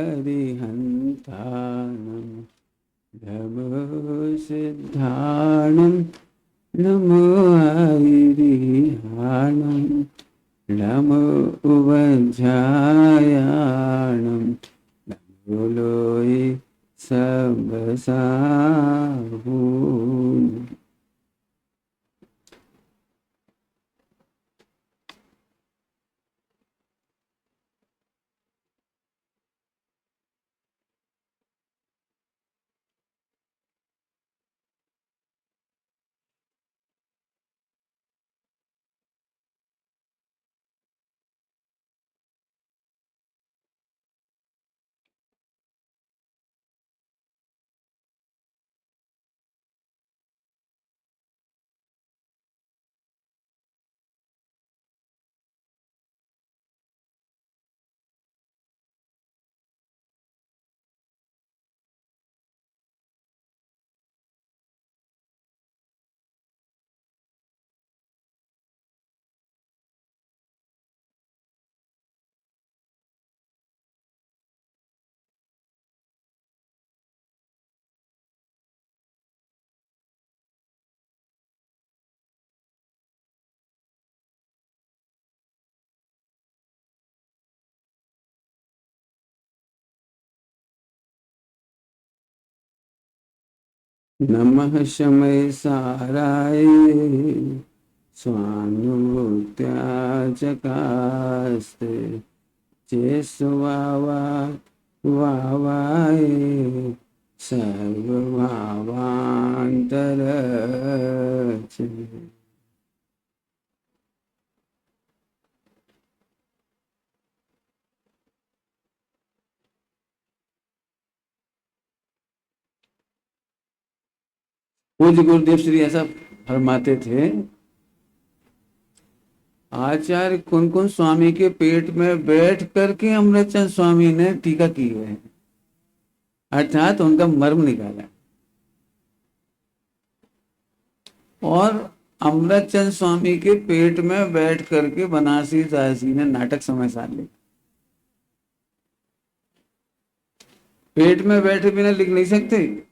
अरिहन्तानं नमो सिद्धाणं नमो हरिहाणं नमो उवज्झायाणं नमो लोये सबसाहून्। नमः शमय साराय स्वानुभूत्याचकास्ते चेस्वावा वावाय सर्वभावान्तरचे। पूज्य गुरुदेव श्री ऐसा फरमाते थे, आचार्य कुन कुन स्वामी के पेट में बैठ करके अमृतचंद स्वामी ने टीका की है, अर्थात उनका मर्म निकाला। और अमृतचंद स्वामी के पेट में बैठ करके बनारसी दासी ने नाटक समय साल लिखा। पेट में बैठे बिना लिख नहीं सकते।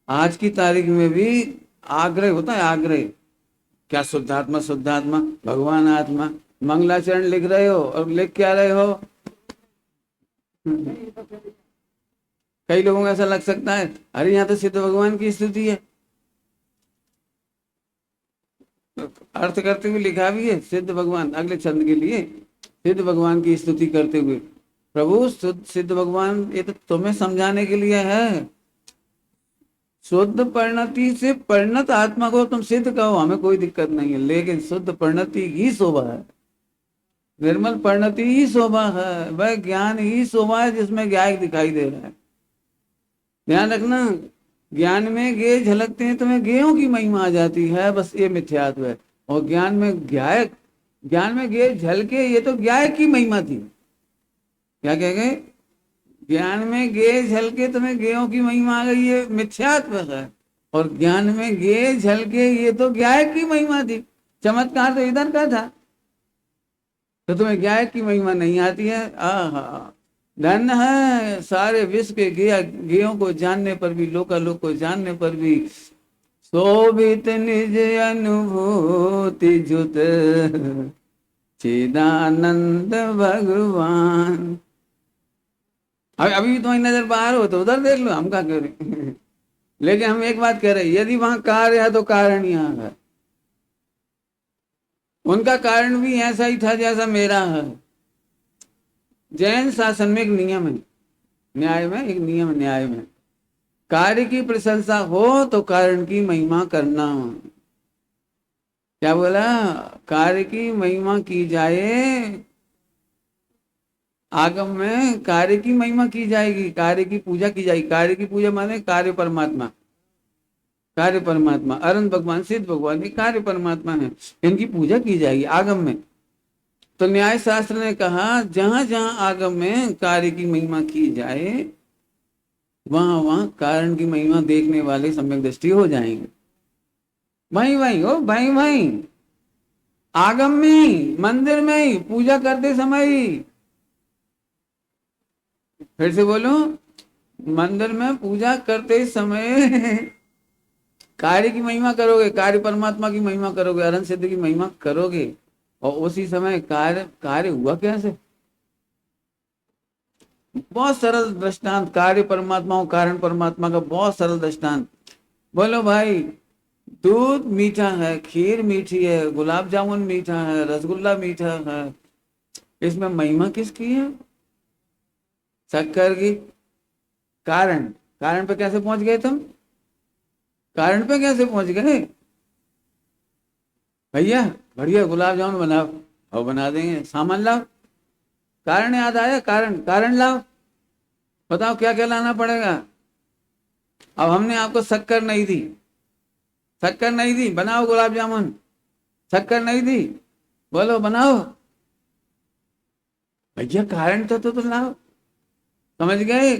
आज की तारीख में भी आग्रह होता है, आग्रह, क्या शुद्धात्मा शुद्धात्मा भगवान आत्मा, मंगलाचरण लिख रहे हो और लिख क्या रहे हो। कई लोगों को ऐसा लग सकता है, अरे यहाँ तो सिद्ध भगवान की स्तुति है, अर्थ करते हुए लिखा भी है सिद्ध भगवान, अगले छंद के लिए सिद्ध भगवान की स्तुति करते हुए। प्रभु सिद्ध भगवान ये तो तुम्हें समझाने के लिए है। शुद्ध परिणति से परिणत आत्मा को तुम सिद्ध कहो, हमें कोई दिक्कत नहीं है, लेकिन शुद्ध परिणति ही शोभा है, निर्मल परिणति ही शोभा है, वह ज्ञान ही शोभा है जिसमें ज्ञायक दिखाई दे रहा है। ध्यान रखना, ज्ञान में गे झलकते हैं तुम्हें गेयों की महिमा आ जाती है, बस ये मिथ्यात्व है। और ज्ञान में ज्ञायक, ज्ञान में गे झलके, ये तो ज्ञायक की महिमा थी। क्या कह गए? ज्ञान में गे झलके तुम्हें गेयों की महिमा आ गई, ये मिथ्यात्व है। और ज्ञान में गे झलके, ये तो ज्ञायक की महिमा थी। चमत्कार तो इधर का था, तो तुम्हें ज्ञायक की महिमा नहीं आती है। आहा, धन है सारे विश्व के गेयों को जानने पर भी, लोकालोक को जानने पर भी, शोभित निज अनुभूति जुत चिदानंद भगवान। अभी भी तुम्हारी नजर बाहर हो तो उधर देख लो, हम क्या करें। लेकिन हम एक बात कह रहे हैं, यदि वहां कार्य है तो कारण यहाँ है। उनका कारण भी ऐसा ही था जैसा मेरा है। जैन शासन में एक नियम है, न्याय में एक नियम, न्याय में कार्य की प्रशंसा हो तो कारण की महिमा करना। क्या बोला? कार्य की महिमा की जाए, आगम में कार्य की महिमा की जाएगी, कार्य की पूजा की जाएगी। कार्य की पूजा माने कार्य परमात्मा, कार्य परमात्मा, अनंत भगवान, सिद्ध भगवान, ये कार्य परमात्मा है, इनकी पूजा की जाएगी आगम में। तो न्याय शास्त्र ने कहा, जहां जहां आगम में कार्य की महिमा की जाए, वहां वहां कारण की महिमा देखने वाले सम्यक दृष्टि हो जाएंगे। वहीं वहीं हो, वहीं वहीं आगम में ही, मंदिर में ही, पूजा करते समय ही। फिर से बोलो, मंदिर में पूजा करते समय कार्य की महिमा करोगे, कार्य परमात्मा की महिमा करोगे, अरहंत सिद्ध की महिमा करोगे, और उसी समय कार्य कार्य हुआ कैसे? बहुत सरल दृष्टांत, कार्य परमात्मा और कारण परमात्मा का बहुत सरल दृष्टांत। बोलो भाई, दूध मीठा है, खीर मीठी है, गुलाब जामुन मीठा है, रसगुल्ला मीठा है, इसमें महिमा किसकी है? शक्कर की। कारण, कारण पे कैसे पहुंच गए तुम? कारण पे कैसे पहुंच गए? भैया बढ़िया गुलाब जामुन बनाओ, और बना देंगे, सामान लाओ, कारण याद आया, कारण, कारण लाओ, बताओ क्या क्या लाना पड़ेगा? अब हमने आपको शक्कर नहीं दी, शक्कर नहीं दी, बनाओ गुलाब जामुन, शक्कर नहीं दी, बोलो बनाओ, भैया कारण तो लाओ। समझ गए?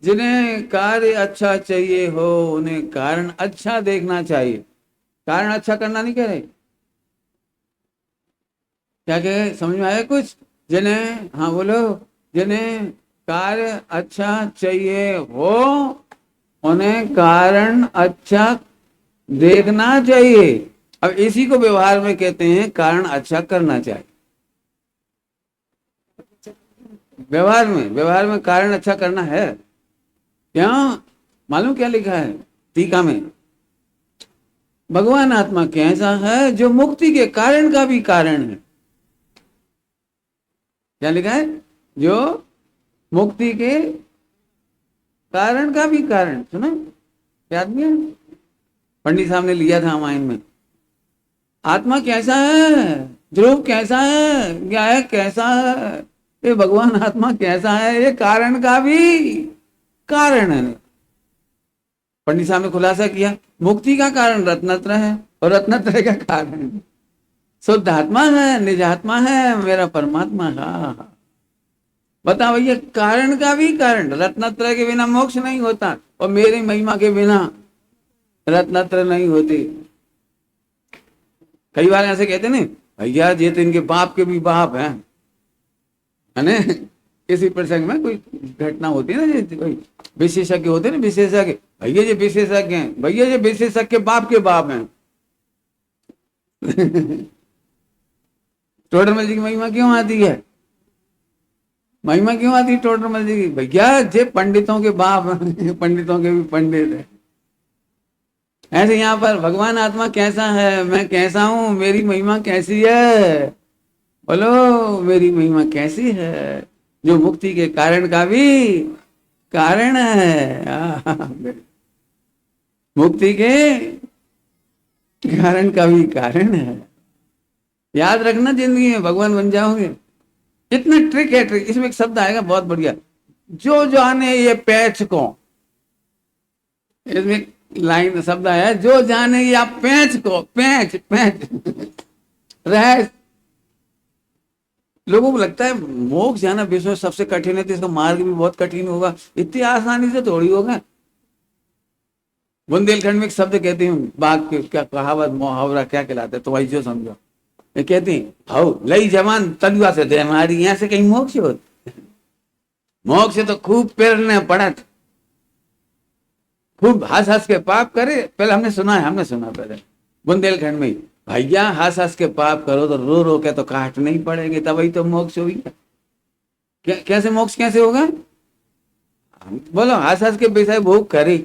जिन्हें कार्य अच्छा चाहिए हो उन्हें कारण अच्छा देखना चाहिए। कारण अच्छा करना नहीं कह रहे, क्या कहे, समझ में आया कुछ? जिन्हें, हाँ बोलो, जिन्हें कार्य अच्छा चाहिए हो उन्हें कारण अच्छा देखना चाहिए। अब इसी को व्यवहार में कहते हैं कारण अच्छा करना चाहिए। व्यवहार में कारण अच्छा करना है। क्या मालूम क्या लिखा है टीका में? भगवान आत्मा कैसा है? जो मुक्ति के कारण का भी कारण है। क्या लिखा है? जो मुक्ति के कारण का भी कारण। सुना याद नहीं है? पंडित साहब ने लिया था रामायण में। आत्मा कैसा है? ध्रुव कैसा है? गायक कैसा है? ये भगवान आत्मा कैसा है? ये कारण का भी कारण है। पंडित साहब ने खुलासा किया, मुक्ति का कारण रत्नत्र है और रत्नत्र का कारण शुद्ध आत्मा है, निज आत्मा है, मेरा परमात्मा है। बताओ भैया, कारण का भी कारण। रत्नत्र के बिना मोक्ष नहीं होता और मेरी महिमा के बिना रत्नत्र नहीं होती। कई बार ऐसे कहते नहीं, भैया ये तो इनके बाप के भी बाप हैं, है ना? किसी प्रसंग में कोई घटना होती है ना, कोई विशेषज्ञ होते हैं ना, विशेषज्ञ, भैया ये विशेषज्ञ हैं, भैया ये विशेषज्ञ के बाप हैं। टोडरमल जी की महिमा क्यों आती है? महिमा क्यों आती है टोडरमल जी की? भैया ये पंडितों के बाप हैं, पंडितों के भी पंडित है। ऐसे यहाँ पर भगवान आत्मा कैसा है, मैं कैसा हूं, मेरी महिमा कैसी है? बोलो, मेरी महिमा कैसी है? जो मुक्ति के कारण का भी कारण है। मुक्ति के कारण का भी कारण है। याद रखना, जिंदगी में भगवान बन जाओगे। इतना ट्रिक है, ट्रिक। इसमें एक शब्द आएगा बहुत बढ़िया, जो जाने ये पैच को। इसमें लाइन शब्द आया, जो जाने ये पैच को, पैच पैच रह। लोगों को लगता है मोक्ष जाना विश्व में सबसे कठिन है, तो इसका मार्ग भी बहुत कठिन होगा, इतनी आसानी से थोड़ी होगा। बुंदेलखंड में एक शब्द कहते हैं, बाघ के क्या कहावत मुहावरा क्या कहलाता है, तो वही जो समझो। ये कहते हैं, हाउ लई जवान तलुआ से दे हमारी, यहाँ से कहीं मोक्ष हो? मोक्ष से तो खूब पेरने पड़त, खूब हंस हंस के पाप करे। पहले हमने सुना पहले बुंदेलखंड में, भैया हंस हंस के पाप करो तो रो रो के तो काटने ही पड़ेंगे, तब वही तो मोक्ष होगी। कैसे मोक्ष कैसे होगा? बोलो, हंस हंस के विषय भोग करे,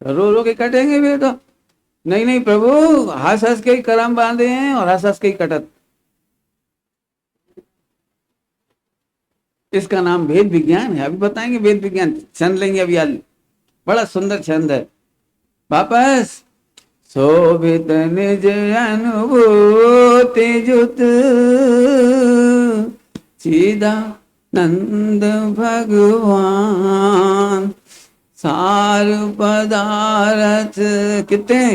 रो रो के कटेंगे भी तो नहीं। नहीं प्रभु, हंस हंस के ही करम बांधे हैं और हंस हंस के ही कटत। इसका नाम वेद विज्ञान है। अभी बताएंगे वेद विज्ञान, छंद लेंगे अभी आज, बड़ा सुंदर छंद है। वापस, शोभित निज अनुभूति जुत चिदानंद भगवान, सार पदार्थ कितने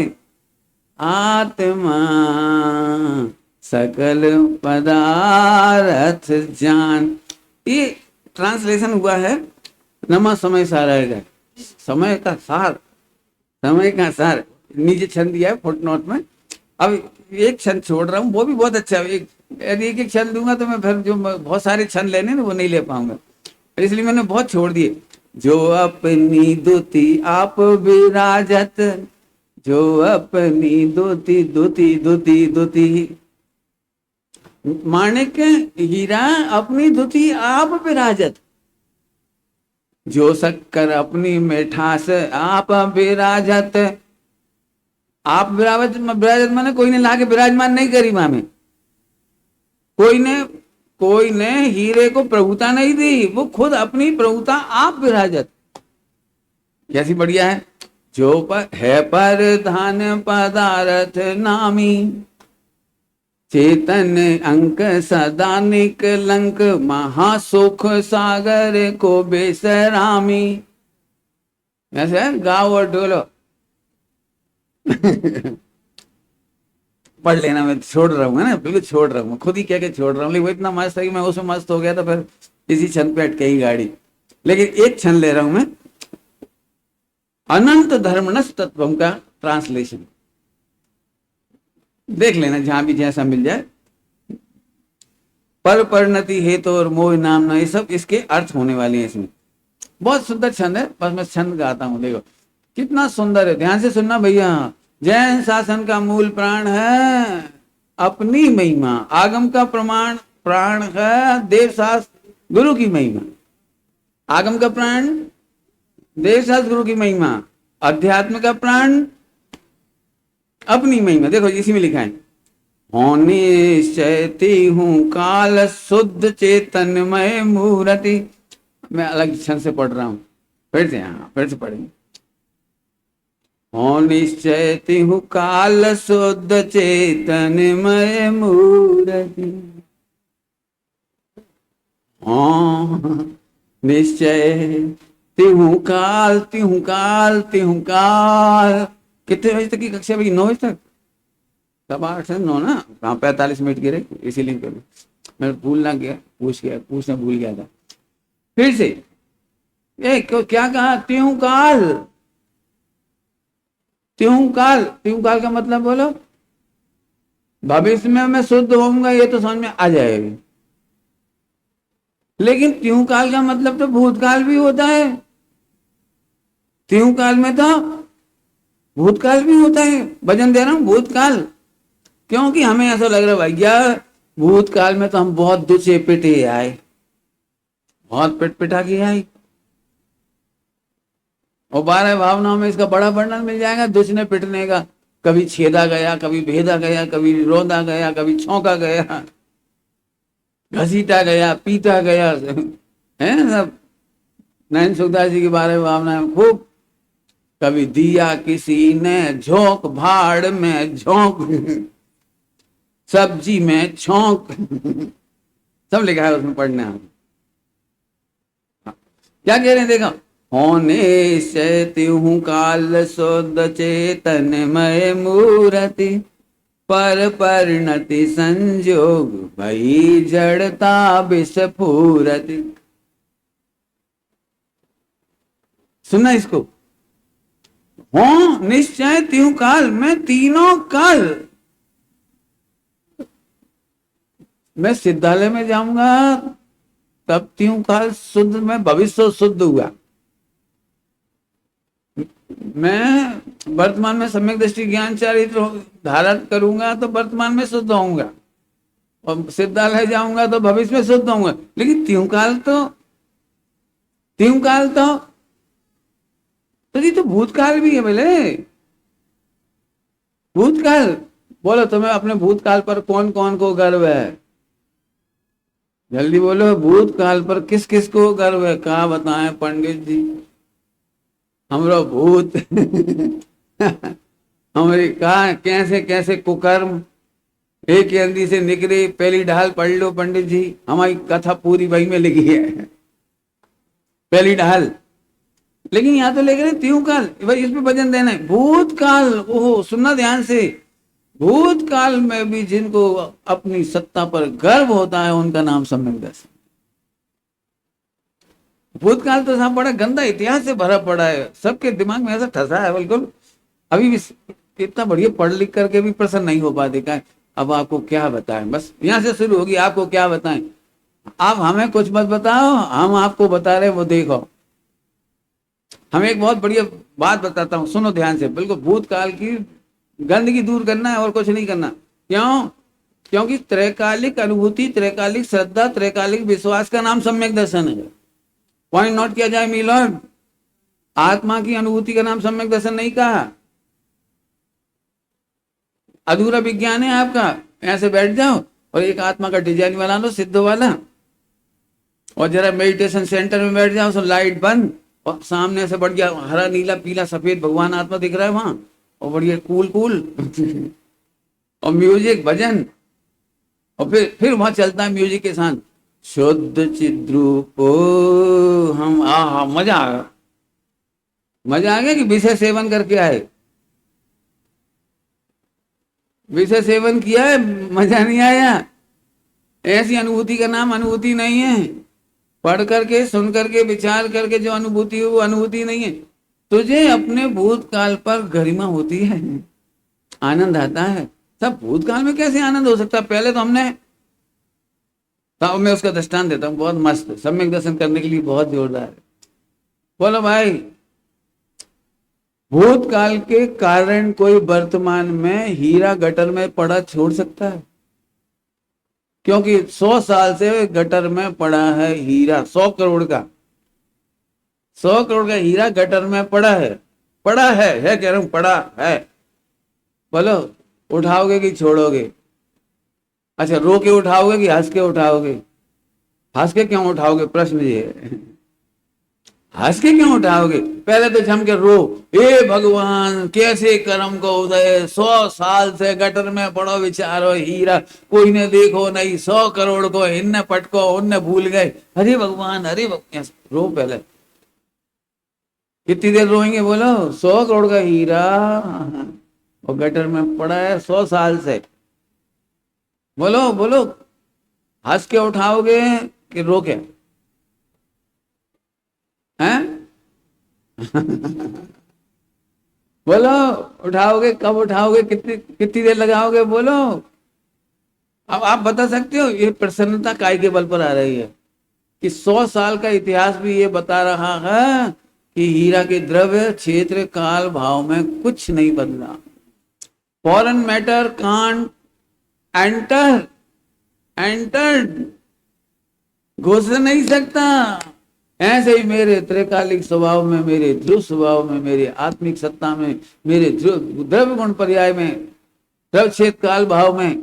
आत्मा, सकल पदार्थ जान। ये ट्रांसलेशन हुआ है नमा समय सार, समय का सार, समय का सार। नीचे छंद दिया है फुटनोट में। अब एक छंद छोड़ रहा हूँ, वो भी बहुत अच्छा है। एक छंद दूंगा तो मैं फिर जो बहुत सारे छंद लेने ना वो नहीं ले पाऊंगा। इसलिए मैंने बहुत छोड़ दिए। जो अपनी दुति आप विराजत, जो अपनी दुति दुति दुति दुति, माणिक हीरा अपनी दुति आप विराजत, जो शक्कर अपनी मिठास आप विराजत। आप विराजत माने कोई ने लाके विराजमान नहीं करी माँ में, कोई ने हीरे को प्रभुता नहीं दी, वो खुद अपनी प्रभुता आप विराजत। कैसी बढ़िया है। जो है परधान पदारथ नामी, चेतन अंक सदा निकलंक, महासुख सागर को बेसरामी। ऐसे गाओ और डोलो। पढ़ लेना, मैं छोड़ रहा हूँ ना, बिल्कुल छोड़ रहा हूँ, खुद ही कह के छोड़ रहा हूँ। लेकिन वो इतना मस्त है कि मैं उसमें मस्त हो गया था, फिर इसी क्षण पे अटके ही गाड़ी। लेकिन एक क्षण ले रहा हूं मैं, अनंत धर्मनस तत्वम का ट्रांसलेशन देख लेना, जहां भी जैसा मिल जाए। पर परिणति हेतु और मोह नाम, ये सब इसके अर्थ होने वाले हैं इसमें। बहुत सुंदर छंद है, बस मैं छंद गाता हूं, देखो कितना सुंदर है, ध्यान से सुनना भैया। जैन शासन का मूल प्राण है अपनी महिमा, आगम का प्रमाण प्राण है देव शास्त्र गुरु की महिमा। आगम का प्राण देव शास्त्र गुरु की महिमा, अध्यात्म का प्राण अपनी महिमा। देखो इसी में लिखा है, होने चैती हूं काल शुद्ध चेतनमय मूर्ति। मैं अलग छंद से पढ़ रहा हूं, फिर से, हाँ फिर से पढ़ेंगे। हो निश्चयति हूँ काल शुद्ध चेतनमय मूर्ति, निश्चय तिहु काल तिहु काल तिहु काल। कितने बजे तक की कक्षा भाई? 9 बजे तक, तब 8 से 9 ना, हाँ 45 मिनट की रही, इसीलिए मैं भूलना गया, पूछना भूल गया था। फिर से क्या कहा? तिहु काल, तिहु काल, तिहु काल का मतलब बोलो, भविष्य में मैं शुद्ध होऊंगा, ये तो समझ में आ जाएगा। लेकिन तिहु काल का मतलब तो भूतकाल भी होता है, तिहु काल में तो भूतकाल भी होता है। भजन दे रहा हूं भूतकाल, क्योंकि हमें ऐसा लग रहा है भैया भूतकाल में तो हम बहुत दुचे पिटे आए, बहुत पिट पिटा के आए, और 12 भावनाओं में इसका बड़ा वर्णन मिल जाएगा दुचने पिटने का। कभी छेदा गया, कभी भेदा गया, कभी रोंदा गया, कभी छौंका गया, घसीटा गया, पीटा गया, है सब। नैन सुखदास जी की 12 भावनाएं खूब। कभी दिया किसी ने झोंक, भाड़ में झोंक, सब्जी में छौंक, सब लिखा है उसमें, पढ़ना है। क्या कह रहे हैं देखो, होने से तिहु काल शुद्ध चेतनमय मूर्ति, पर परिणति संजोग भई जड़ता विस्फुरति। सुनना इसको, हो निश्चय तिहु काल, मैं तीनों काल, मैं सिद्धालय में जाऊंगा तब तिहु काल शुद्ध, मैं भविष्य शुद्ध हुआ। मैं वर्तमान में सम्यक दृष्टि ज्ञान चरित्र धारण करूंगा तो वर्तमान में शुद्ध होऊंगा, और सिद्धालय जाऊंगा तो भविष्य में शुद्ध होऊंगा। लेकिन तिहु काल तो ये तो भूतकाल भी है। बोले भूतकाल, बोलो तुम्हें अपने भूतकाल पर कौन कौन को गर्व है? जल्दी बोलो, भूतकाल पर किस किस को गर्व है? कहा बताएं पंडित जी, हमरो भूत हमारी कहा कैसे कैसे कुकर्म एक अंधी से निकले, पहली ढाल पढ़ लो पंडित जी, हमारी कथा पूरी वही में लिखी है, पहली ढाल। लेकिन यहाँ तो लिख रहे तिहु काल, भाई इसमें भजन देना है। भूतकाल, ओहो सुनना ध्यान से, भूतकाल में भी जिनको अपनी सत्ता पर गर्व होता है उनका नाम सम्यक दर्शन। भूतकाल तो साहब बड़ा गंदा इतिहास से भरा पड़ा है, सबके दिमाग में ऐसा ठसा है बिल्कुल। अभी भी इतना बढ़िया पढ़ लिख करके भी प्रसन्न नहीं हो पाते। का अब आपको क्या बताएं, बस यहाँ से शुरू होगी, आपको क्या बताएं। आप हमें कुछ मत बताओ, हम आपको बता रहे वो देखो। हम एक बहुत बढ़िया बात बताता हूँ, सुनो ध्यान से, बिल्कुल भूतकाल की गंदगी दूर करना है और कुछ नहीं करना। क्यों? क्योंकि त्रैकालिक अनुभूति, त्रैकालिक श्रद्धा, त्रैकालिक विश्वास का नाम सम्यक दर्शन है। पॉइंट नोट किया जाए मिलॉर्ड, आत्मा की अनुभूति का नाम सम्यक दर्शन नहीं कहा। अधूरा विज्ञान है आपका। ऐसे बैठ जाओ और एक आत्मा का डिजाइन बना लो सिद्ध वाला, और जरा मेडिटेशन सेंटर में बैठ जाओ, लाइट बंद, और सामने से बढ़िया हरा नीला पीला सफेद भगवान आत्मा दिख रहा है वहां, और बढ़िया कूल कूल और म्यूजिक भजन, और फिर वहां चलता है म्यूजिक के साथ शुद्ध चिद्रूप हम। आ मजा आ गया, मजा आ गया कि विषय सेवन करके आए, विषय सेवन किया है, मजा नहीं आया। ऐसी अनुभूति का नाम अनुभूति नहीं है। पढ़ करके, सुन करके, विचार करके जो अनुभूति है वो अनुभूति नहीं है। तुझे अपने भूतकाल पर गरिमा होती है, आनंद आता है। सब भूतकाल में कैसे आनंद हो सकता है? पहले तो हमने, तो मैं उसका दृष्टांत देता हूँ, बहुत मस्त, सम्यक दर्शन करने के लिए बहुत जोरदार है। बोलो भाई, भूतकाल के कारण कोई वर्तमान में हीरा गटर में पड़ा छोड़ सकता है? क्योंकि 100 साल से गटर में पड़ा है हीरा, 100 करोड़ का, 100 करोड़ का हीरा गटर में पड़ा है, पड़ा है कह रहा हूं, पड़ा है। बोलो, उठाओगे कि छोड़ोगे? अच्छा, रो के उठाओगे कि हंस के उठाओगे? हंस के क्यों उठाओगे? प्रश्न ये है, हंस के क्यों उठाओगे? पहले तो जम के रो, हे भगवान कैसे कर्म को उदय, 100 साल से गटर में पड़ो विचारो हीरा, कोई ने देखो नहीं, 100 करोड़ को इनने पटको, उनने भूल गए, अरे भगवान, अरे भगवान। रो पहले, कितनी देर रोएंगे? बोलो, 100 करोड़ का हीरा और गटर में पड़ा है 100 साल से। बोलो बोलो, हंस के उठाओगे कि रो के? हैं? बोलो, उठाओगे? कब उठाओगे? कितनी कितनी देर लगाओगे? बोलो। अब आप बता सकते हो ये प्रसन्नता काय के बल पर आ रही है कि 100 साल का इतिहास भी ये बता रहा है कि हीरा के द्रव्य क्षेत्र काल भाव में कुछ नहीं बदला। फॉरेन मैटर कांट एंटर्ड, घुस नहीं सकता। ऐसे ही मेरे त्रिकालिक स्वभाव में, मेरे ध्रुव स्वभाव में, मेरे आत्मिक सत्ता में, मेरे द्रव्य गुण पर्याय में, द्रव्य क्षेत्र काल भाव में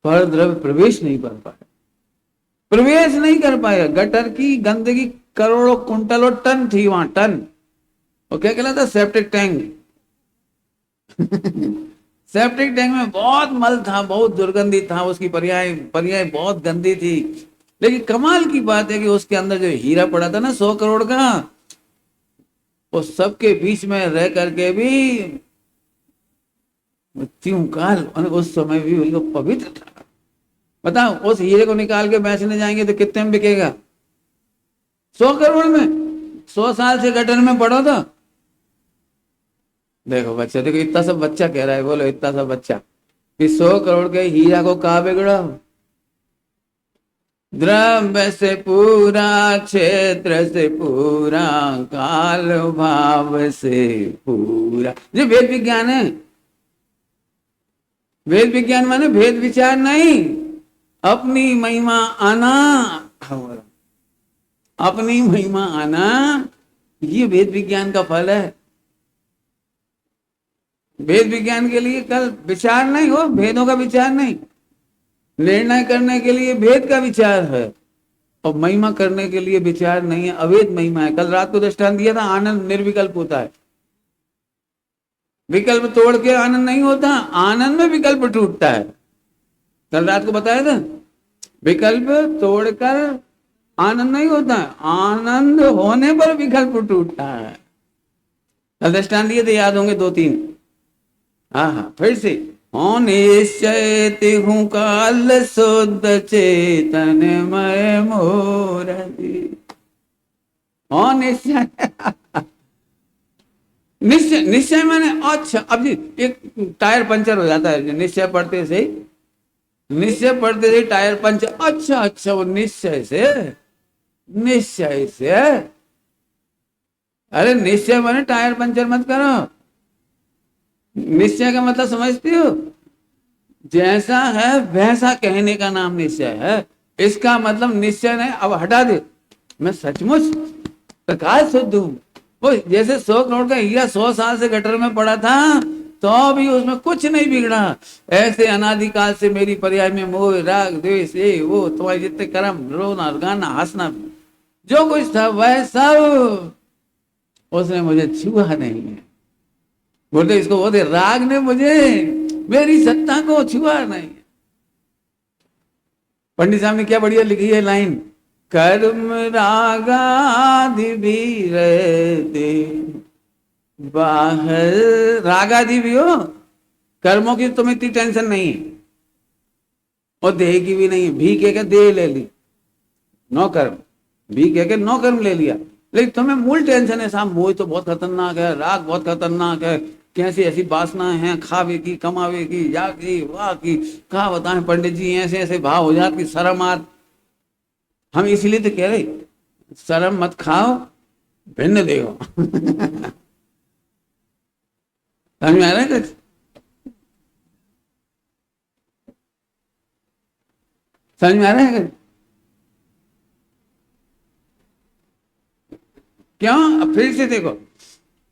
पर द्रव्य प्रवेश नहीं कर पाया, प्रवेश नहीं कर पाया। गटर की गंदगी करोड़ों कुंटलों टन थी वहां, टन। और क्या कहलाता? Septic tank. सेप्टिक टैंक में बहुत मल था, बहुत दुर्गंधी था, उसकी पर्याय पर्याय बहुत गंदी थी। लेकिन कमाल की बात है कि उसके अंदर जो हीरा पड़ा था ना 100 करोड़ का, वो सबके बीच में रह करके भी त्यों काल, उस समय भी बिल्कुल पवित्र था। बताओ, उस हीरे को निकाल के बेचने जाएंगे तो कितने में बिकेगा? 100 करोड़ में। 100 साल से गटर में पड़ो तो देखो बच्चा, देखो इतना सब बच्चा कह रहा है, बोलो इतना सब बच्चा कि 100 करोड़ के हीरा को कहा बिगड़ो? द्रव्य से पूरा, क्षेत्र से पूरा, काल भाव से पूरा। ये वेद विज्ञान है। वेद विज्ञान माने भेद विचार नहीं, अपनी महिमा आना, अपनी महिमा आना, ये वेद विज्ञान का फल है। वेद विज्ञान के लिए कल विचार नहीं हो, भेदों का विचार नहीं, निर्णय करने के लिए भेद का विचार है, और महिमा करने के लिए विचार नहीं है, अवेद महिमा है। कल रात को दृष्टांत दिया था, आनंद निर्विकल्प होता है, विकल्प तोड़ के आनंद नहीं होता, आनंद में विकल्प टूटता है। कल रात को बताया था, विकल्प तोड़कर आनंद नहीं होता, आनंद होने पर विकल्प टूटता है। कल दृष्टांत दिए थे, याद होंगे 2-3। हाँ, फिर से, निश्चय हूँ काल शुद्ध चेतन मय मोरती। निश्चय निश्चय निश्चय माने अच्छा। अब जी एक टायर पंचर हो जाता है निश्चय पढ़ते से, निश्चय पढ़ते थे टायर पंचर, अच्छा अच्छा वो निश्चय से, निश्चय से। अरे निश्चय माने टायर पंचर मत करो। निश्चय का मतलब समझती हो? जैसा है वैसा कहने का नाम निश्चय है। इसका मतलब निश्चय नहीं, अब हटा दे, मैं सचमुच प्रकाश शुद्ध हूं। वो जैसे 100 करोड़ का हीरा 100 साल से गटर में पड़ा था तो भी उसमें कुछ नहीं बिगड़ा, ऐसे अनादिकाल से मेरी पर्याय में मोह राग द्वेष ये वो तुम्हारे जितने कर्म, रोना गाना हंसना जो कुछ था वह सब उसने मुझे छुआ नहीं है। बोलते इसको बोलते राग ने मुझे मेरी सत्ता को छुआ नहीं। पंडित साहब ने क्या बढ़िया लिखी है लाइन, कर्म रागादि भी रहते बाहर, रागादि भी हो, कर्मों की तुम्हें इतनी टेंशन नहीं है और देह की भी नहीं है। भी कह के देह ले ली, नो कर्म, भी कह के नो कर्म ले लिया, लेकिन तुम्हें मूल टेंशन है साहब मोह तो बहुत खतरनाक है, राग बहुत खतरनाक है, कैसी ऐसी वासना है खावे की कमावे की या की वाह की, कहा बताएं पंडित जी, ऐसे ऐसे भाव हो जाते कि शर्म आत। हम इसलिए तो कह रहे शर्म मत खाओ, भिन्न देखो। समझ में आ रहा है कुछ? समझ में आ रहा है कुछ? क्यों? अब फिर से देखो,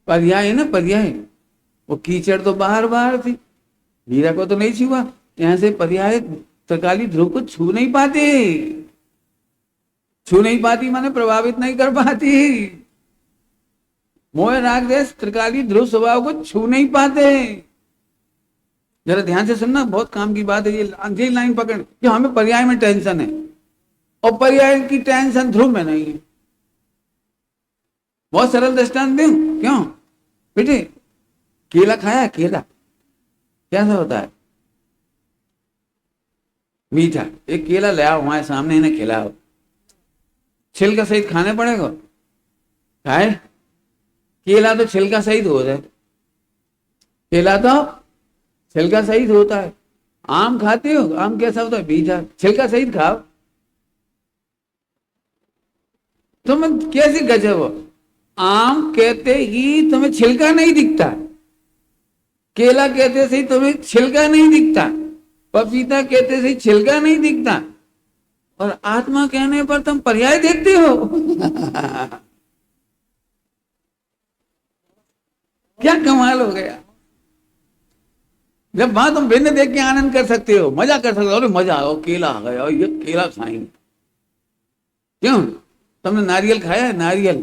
पर्याय है ना, पर्याय, वो कीचड़ तो बाहर बाहर थी, हीरा को तो नहीं छुआ, यहां से पर्याय त्रिकाली ध्रुव को छू नहीं पाते, छू नहीं पाती माने प्रभावित नहीं कर पाती। मोह राग देश त्रिकाली ध्रुव स्वभाव को छू नहीं पाते। जरा ध्यान से सुनना, बहुत काम की बात है ये लाइन पकड़ कि हमें पर्याय में टेंशन है और पर्याय की टेंशन ध्रुव में नहीं है। बहुत सरल दृष्टांत दूं, क्यों बेटे? केला खाया, केला कैसा होता है? मीठा। एक केला ले आओ हमारे सामने, इन्हें खिलाओ, छिलका सहित खाने पड़ेगा, खाए? केला तो छिलका सहित हो जाए, केला तो छिलका सहित होता है। आम खाते हो, आम कैसा होता है? मीठा, छिलका सहित खाओ। तुम कैसी गजब हो, आम कहते ही तुम्हें छिलका नहीं दिखता, केला कहते से तुम्हें छिलका नहीं दिखता, पपीता कहते से छिलका नहीं दिखता, और आत्मा कहने पर तुम पर्याय देखते हो। क्या कमाल हो गया। जब वहां तुम भिन्न देख के आनंद कर सकते हो, मजा कर सकते हो, अरे मजा आओ केला आ गया, ये केला खाएंगे। क्यों? तुमने नारियल खाया है? नारियल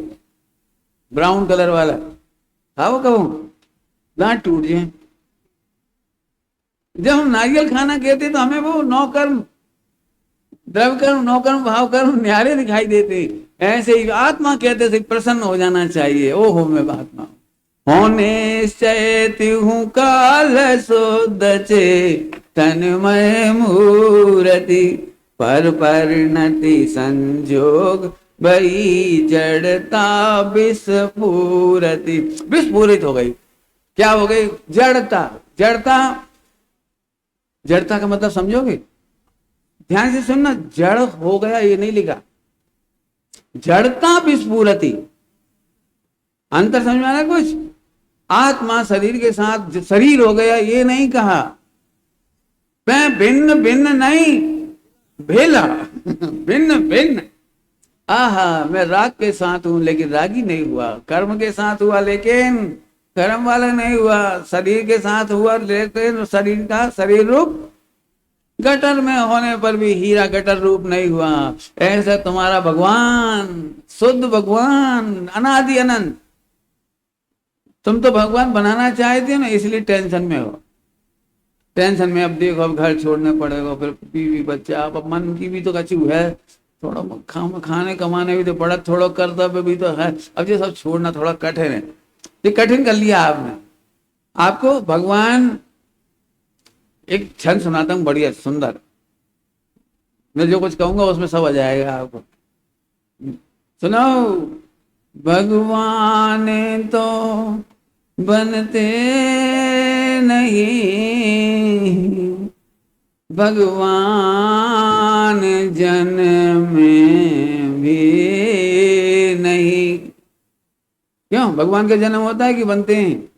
ब्राउन कलर वाला खाओ, कहो दांत टूट जाए। जब हम नारियल खाना कहते तो हमें वो नौकर्म द्रव्य कर्म नौकर्म भाव कर्म न्यारे दिखाई देते। ऐसे ही आत्मा कहते थे प्रसन्न हो जाना चाहिए। ओ हो मैं आत्मा होने चैती हूँ काल शुद्ध चे तन्मय मूर्ति पर परिणति संजोग बई जड़ता विस्फूरति। विस्फूरित हो गई, क्या हो गई? जड़ता। जड़ता, जड़ता का मतलब समझोगे? ध्यान से सुनना, जड़ हो गया ये नहीं लिखा, जड़ता विस्फूरति। अंतर समझ में आ रहा है कुछ? आत्मा शरीर के साथ शरीर हो गया ये नहीं कहा, मैं भिन्न भिन्न नहीं, भेला। भिन्न भिन्न। आहा, मैं राग के साथ हूं लेकिन रागी नहीं हुआ, कर्म के साथ हुआ लेकिन कर्म वाला नहीं हुआ, शरीर के साथ हुआ लेकिन शरीर का शरीर रूप गटर में होने पर भी हीरा गटर रूप नहीं हुआ। ऐसा तुम्हारा भगवान, शुद्ध भगवान, अनादि अनंत। तुम तो भगवान बनाना चाहते हो ना, इसलिए टेंशन में हो। टेंशन में अब देखो, अब घर छोड़ने पड़ेगा, फिर बीवी बच्चा, अब मन की भी तो कचू है, थोड़ा खाने कमाने भी तो पड़ा, थोड़ा कर्तव्य भी तो है, अब ये सब छोड़ना थोड़ा कठिन है। ये कठिन कर लिया आपने। आपको भगवान एक क्षण सुनाता हूं, बढ़िया सुंदर, मैं जो कुछ कहूंगा उसमें सब आ जाएगा आपको। सुनो, भगवान तो बनते नहीं, भगवान जन्म में भी नहीं। क्यों? भगवान का जन्म होता है कि बनते हैं?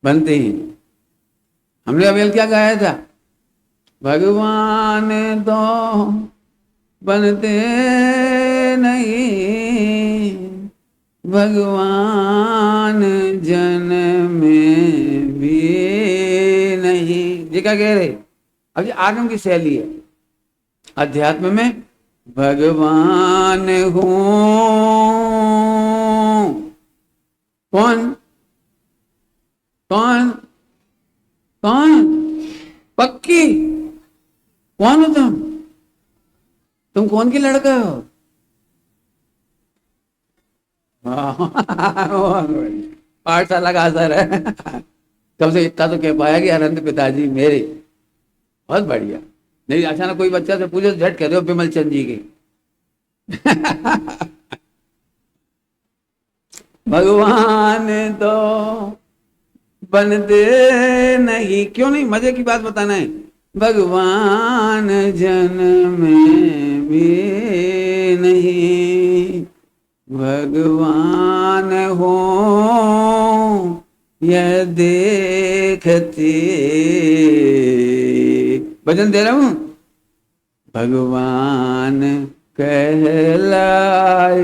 बनते हैं। हमने अवेल क्या गाया था? भगवान तो बनते नहीं, भगवान जन्म में भी नहीं। ये क्या कह रहे? अब ये आगम की शैली है। अध्यात्म में भगवान हूँ। कौन? कौन? कौन? पक्की? कौन हो तुम? तुम कौन की लड़का हो? पाठशाला का असर है। कब से इतना तो कह पाया कि अनंत पिताजी मेरे। बहुत बढ़िया। नहीं, अचानक कोई बच्चा से पूछे झट कह दो विमल चंद जी की। भगवान तो बनते नहीं। क्यों नहीं? मजे की बात बताना है। भगवान जन्म में भी नहीं, भगवान हो यह देखते। भजन दे रहा हूं। भगवान कहलाए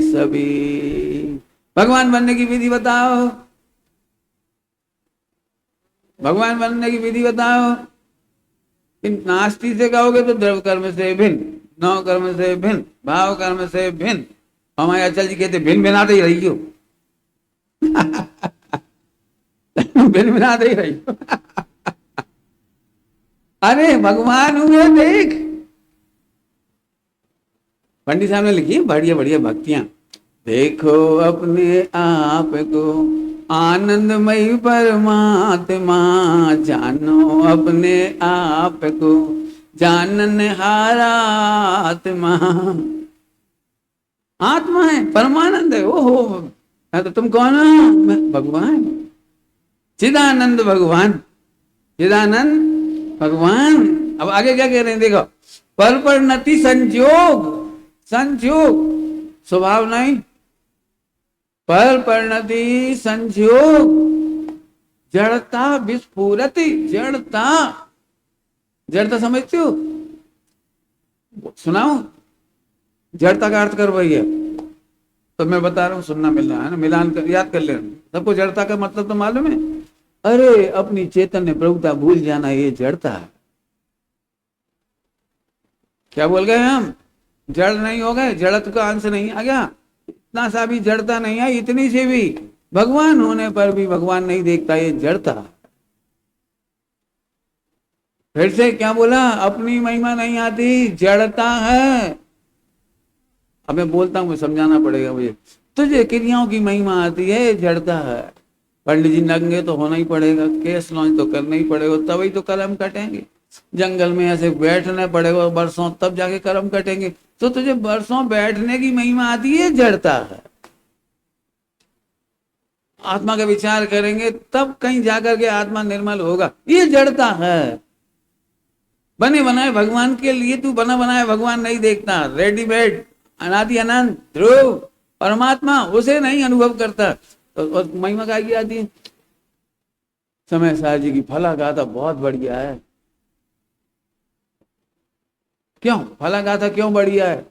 सभी। भगवान बनने की विधि बताओ। भगवान बनने की विधि बताओ। नास्ती से कहोगे तो द्रव्य कर्म से भिन्न, नौ कर्म से भिन्न, भाव कर्म से भिन्न। हमारे अचल जी कहते भिन्न भिनाते ही रही हो। भिन्न भिनाते ही रही हो। अरे भगवान हुए देख। पंडित साहब ने लिखी बढ़िया बढ़िया भक्तियां। देखो अपने आप को आनंदमयी परमात्मा, जानो अपने आप को जानन हारा आत्मा। आत्मा है, परमानंद है। ओहो, तो तुम कौन हो? मैं भगवान, चिदानंद भगवान, चिदानंद भगवान। अब आगे क्या कह रहे हैं देखो। पर परिणति संयोग, संयोग स्वभाव नहीं। पर परिणति संयोग, जड़ता विस्फुरति। जड़ता, जड़ता समझते हो? सुनाओ, जड़ता का अर्थ कर भैया। तो मैं बता रहा हूं, सुनना मिल रहा है ना, मिलान कर, याद कर लेना। सबको जड़ता का मतलब तो मालूम है। अरे अपनी चैतन्य प्रभुता भूल जाना, ये जड़ता है। क्या बोल गए हम? जड़ नहीं हो गए, जड़त का अंश नहीं आ गया। इतना सा भी जड़ता नहीं है, इतनी सी भी। भगवान होने पर भी भगवान नहीं देखता, ये जड़ता। फिर से क्या बोला? अपनी महिमा नहीं आती, जड़ता है। अब मैं बोलता हूं, समझाना पड़ेगा मुझे। तुझे क्रियाओं की महिमा आती है, जड़ता है। पंडित जी नंगे तो होना ही पड़ेगा, केस लॉन्च तो करना ही पड़ेगा, तभी तो कलम कटेंगे। जंगल में ऐसे बैठना पड़ेगा बरसों, तब जाके कर्म कटेंगे। तो तुझे बरसों बैठने की महिमा आती है, जड़ता है। आत्मा का विचार करेंगे तब कहीं जाकर के आत्मा निर्मल होगा, ये जड़ता है। बने बनाए भगवान के लिए तू बना बनाए भगवान नहीं देखता। रेडीमेड अनादि अनंत ध्रुव परमात्मा, उसे नहीं अनुभव करता। तो महिमा का आती है। समय साहब जी की फला गाथा बहुत बढ़िया है। क्यों फला गाथा क्यों बढ़िया है?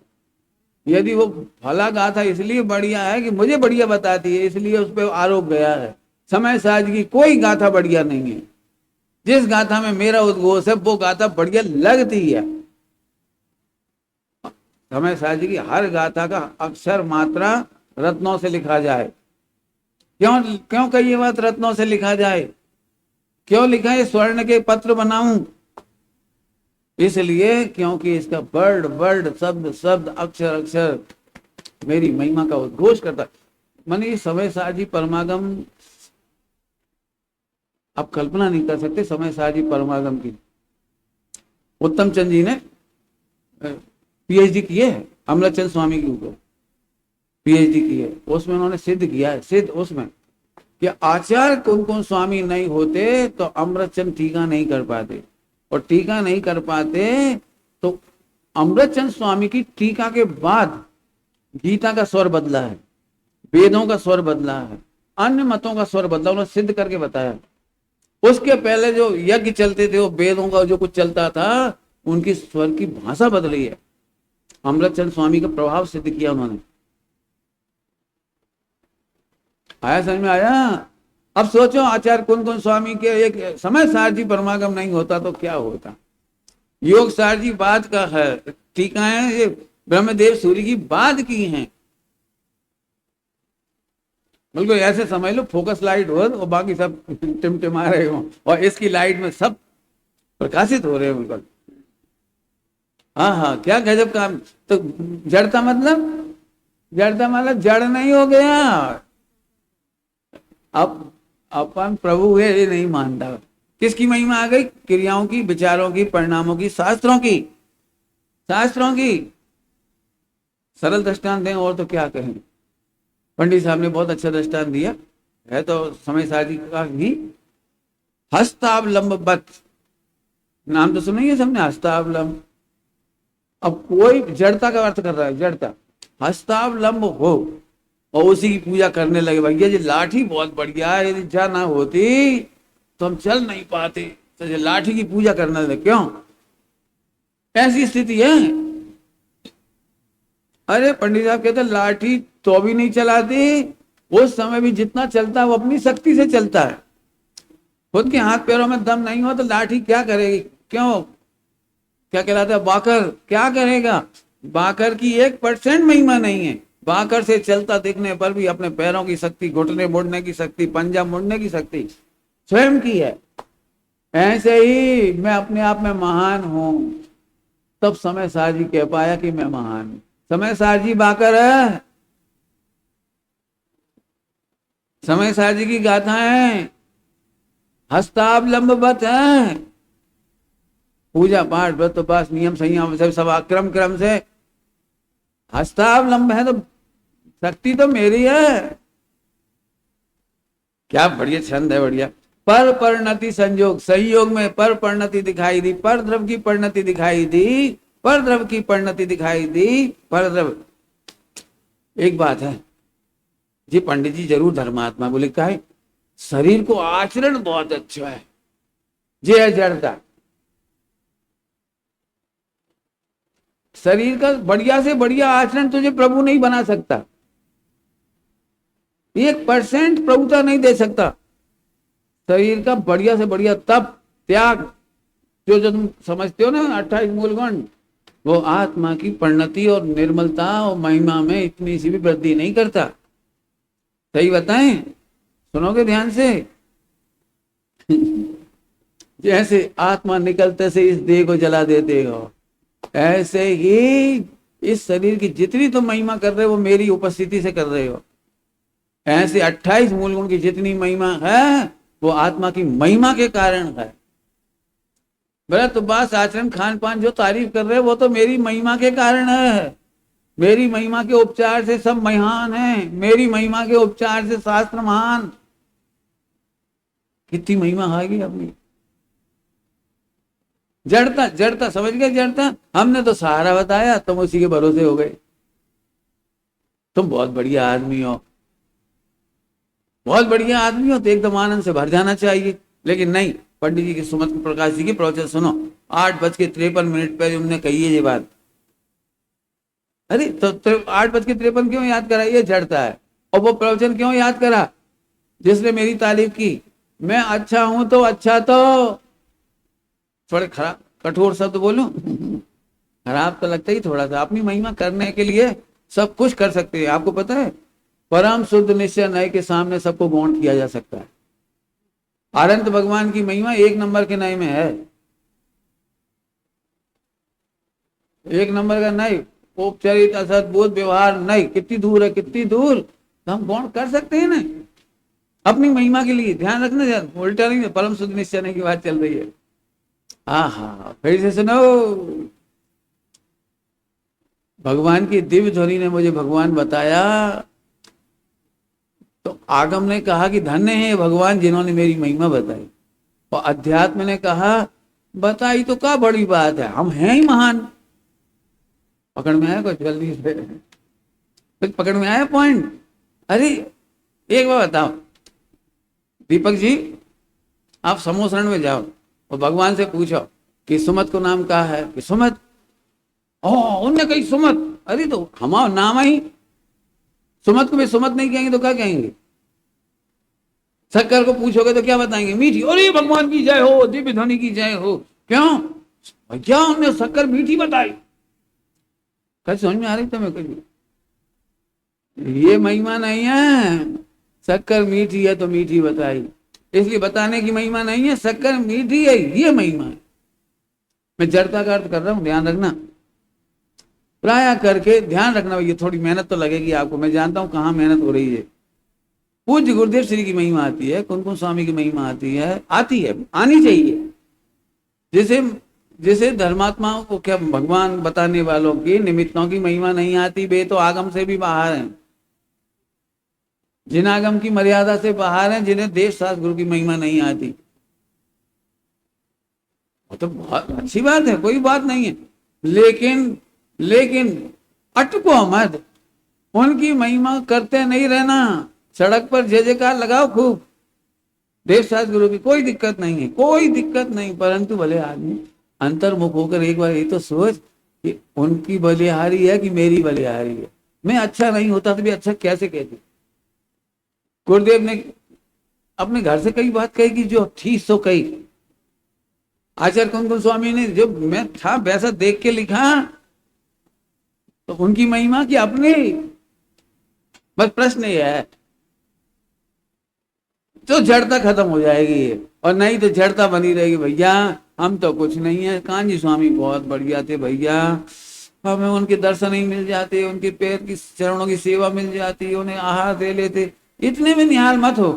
यदि वो फला गाथा इसलिए बढ़िया है कि मुझे बढ़िया बताती है, इसलिए उस पर आरोप गया है। समय साहब की कोई गाथा बढ़िया नहीं है। जिस गाथा में मेरा उद्घोष है वो गाथा बढ़िया लगती है। समय साहब जी की हर गाथा का अक्षर मात्रा रत्नों से लिखा जाए। क्यों क्यों कही ये बात रत्नों से लिखा जाए? क्यों लिखा है? स्वर्ण के पत्र बनाऊं इसलिए, क्योंकि इसका वर्ड वर्ड शब्द शब्द अक्षर अक्षर मेरी महिमा का उद्घोष करता। माने समय साजी परमागम आप कल्पना नहीं कर सकते। समय साजी परमागम की उत्तम चंद जी ने पीएचडी की है अमृतचंद स्वामी के ऊपर, पीएचडी की है। उसमें उन्होंने सिद्ध किया है, सिद्ध उसमें कि आचार्य कुमकुम स्वामी नहीं होते तो अमृतचंद टीका नहीं कर पाते। और टीका नहीं कर पाते तो अमृतचंद स्वामी की टीका के बाद गीता का स्वर बदला है, वेदों का स्वर बदला है, अन्य मतों का स्वर बदला, उन्होंने सिद्ध करके बताया। उसके पहले जो यज्ञ चलते थे वो वेदों का जो कुछ चलता था उनकी स्वर की भाषा बदली है। अमृतचंद स्वामी का प्रभाव सिद्ध किया उन्होंने। आया समझ में आया? अब सोचो आचार्य कुन कुन स्वामी के एक समय सारजी परमागम नहीं होता तो क्या होता। योग सारजी बाद का है, टीकाएं ये ब्रह्मदेव सूर्य की बाद की हैं। बिल्कुल ऐसे समझ लो फोकस लाइट हो और बाकी सब टिमटिमा रहे हो और इसकी लाइट में सब प्रकाशित हो रहे हैं बिल्कुल। हाँ हाँ, क्या गजब काम। तो जड़ता मतलब जड़ नहीं हो गया। अब अपन प्रभु है ये नहीं मानता। किसकी महिमा आ गई? क्रियाओं की, विचारों की, परिणामों की, शास्त्रों की सरल दृष्टांत दें और तो क्या कहें। पंडित साहब ने बहुत अच्छा दृष्टांत दिया है, तो समय साजी का ही हस्तावलंब, नाम तो सुनिए सबने, हस्तावलंब। अब कोई जड़ता का अर्थ कर रहा है, जड़ता हस्तावलंब हो और उसी की पूजा करने लगे। भैया ये लाठी बहुत बढ़िया है, यदि जा ना होती तो हम चल नहीं पाते, तो ये लाठी की पूजा करने लगे। क्यों? ऐसी स्थिति है। अरे पंडित साहब कहते लाठी तो भी नहीं चलाती, उस समय भी जितना चलता है वो अपनी शक्ति से चलता है। खुद के हाथ पैरों में दम नहीं हो तो लाठी क्या करेगी? क्यों? क्या कहलाता है? बाकर क्या करेगा? बाकर की 1% महिमा नहीं है। बाकर से चलता दिखने पर भी अपने पैरों की शक्ति, घुटने मुड़ने की शक्ति, पंजा मुड़ने की शक्ति स्वयं की है। ऐसे ही मैं अपने आप में महान हूं, तब समय सारजी कह पाया कि मैं महान हूं। समय सारजी बाकर है, समय सारजी की गाथाएं हस्तावलंबवत है। पूजा पाठ व्रत उपास नियम संयम सब क्रम से हस्तावलंब है, तो शक्ति तो मेरी है। क्या बढ़िया छंद है, बढ़िया। पर परिणति संयोग, संयोग में पर परिणति दिखाई दी, पर द्रव की परिणति दिखाई दी, पर द्रव की परिणति दिखाई दी, पर द्रव। एक बात है जी, पंडित जी जरूर धर्मात्मा बोले, क्या है? शरीर को आचरण बहुत अच्छा है, जे है जड़ता। शरीर का बढ़िया से बढ़िया आचरण तुझे प्रभु नहीं बना सकता, 1% प्रभुता नहीं दे सकता। शरीर का बढ़िया से बढ़िया तप त्याग, जो तुम समझते हो ना 28 मूल गुण, वो आत्मा की परिणति और निर्मलता और महिमा में इतनी सी भी वृद्धि नहीं करता। सही बताएं? सुनोगे ध्यान से। जैसे आत्मा निकलते से इस देह को जला देते हो, ऐसे ही इस शरीर की जितनी तुम महिमा कर रहे हो वो मेरी उपस्थिति से कर रहे हो। ऐसे 28 मूल गुण की जितनी महिमा है वो आत्मा की महिमा के कारण है। व्रत उपवास आचरण खान पान जो तारीफ कर रहे हो वो तो मेरी महिमा के कारण है। मेरी महिमा के उपचार से सब महान है, मेरी महिमा के उपचार से शास्त्र महान। कितनी महिमा आ गई अपनी। जड़ता जड़ता समझ गए? जड़ता हमने तो सहारा बताया, तुम उसी के भरोसे हो गए। तुम बहुत बढ़िया आदमी हो, बहुत बढ़िया आदमी हो, तो एकदम आनंद से भर जाना चाहिए। लेकिन नहीं, पंडित जी की सुमत प्रकाश जी की प्रवचन सुनो, 8:53 पर उन्होंने कही है ये बात। अरे तो 8:53 क्यों याद करा? ये जड़ता है। और वो प्रवचन क्यों याद करा? जिसने मेरी तारीफ की। मैं अच्छा हूं तो अच्छा, तो थोड़े खराब कठोर शब्द बोलूं खराब तो लगता ही थोड़ा सा। अपनी महिमा करने के लिए सब कुछ कर सकते हैं। आपको पता है परम शुद्ध निश्चय नय के सामने सबको गौण किया जा सकता है। अनंत भगवान की महिमा 1 नंबर के नय में है। 1 नंबर का नय, उपचरित असद्भुत व्यवहार नय, कितनी दूर है, कितनी दूर। तो हम गौण कर सकते हैं ना अपनी महिमा के लिए। ध्यान रखना यार, उल्टा नहीं, परम शुद्ध निश्चय नय की बात चल रही है। हाँ, फिर से सुनो। भगवान की दिव्य ध्वनि ने मुझे भगवान बताया, तो आगम ने कहा कि धन्य है भगवान जिन्होंने मेरी महिमा बताई, और अध्यात्म ने कहा बताई तो क्या बड़ी बात है, हम हैं ही महान। पकड़ में आया कुछ जल्दी से, कुछ पकड़ में आया पॉइंट। अरे एक बार बताओ दीपक जी, आप समूह शरण में जाओ और भगवान से पूछो कि सुमत को नाम क्या है, कि सुमत। ओ उनने कही सुमत, अरे तो हमारा नाम ही सुमत को भी सुमत नहीं कहेंगे तो क्या कहेंगे? शक्कर को पूछोगे तो क्या बताएंगे? मीठी। अरे भगवान की जय हो, दिव्य ध्वनि की जय हो। क्यों भैया हमने शक्कर मीठी बताई? कल समझ में आ रही तुम्हें? कभी ये महिमा नहीं है शक्कर मीठी है तो मीठी बताई, इसलिए बताने की महिमा नहीं है, शक्कर मीठी है ये महिमा है। मैं जड़ता का अर्थ कर रहा हूं, ध्यान रखना। प्राय करके ध्यान रखना, ये थोड़ी मेहनत तो लगेगी आपको, मैं जानता हूं कहां मेहनत हो रही है। पूज्य गुरुदेव श्री की महिमा आती है, कुन स्वामी की महिमा आती है, आनी चाहिए। जैसे जैसे धर्मात्माओं को क्या भगवान बताने वालों की निमित्तों की महिमा नहीं आती, वे तो आगम से भी बाहर हैं। जिन आगम की मर्यादा से बाहर हैं, जिन्हें देश शास्त्र गुरु की महिमा नहीं आती, वो तो बहुत अच्छी बात है, कोई बात नहीं है। लेकिन लेकिन अटको मत, उनकी महिमा करते नहीं रहना। सड़क पर जय जयकार लगाओ खूब, देव शास्त्र गुरु की कोई दिक्कत नहीं है, कोई दिक्कत नहीं। परंतु भले आदमी अंतर्मुख होकर एक बार ये तो सोच कि उनकी बलिहारी है कि मेरी बलिहारी है। मैं अच्छा नहीं होता तो भी अच्छा कैसे कहती? गुरुदेव ने अपने घर से कई बात कही कि जो थी सो कही। आचार्य कुंकुम स्वामी ने जो मैं था वैसा देख के लिखा, तो उनकी महिमा की अपनी। बस प्रश्न ये है तो जड़ता खत्म हो जाएगी, और नहीं तो जड़ता बनी रहेगी। भैया हम तो कुछ नहीं है, कांजी स्वामी बहुत बढ़िया थे भैया, हमें उनके दर्शन ही मिल जाते, उनके पैर की चरणों की सेवा मिल जाती, उन्हें आहार दे लेते। इतने में निहाल मत हो,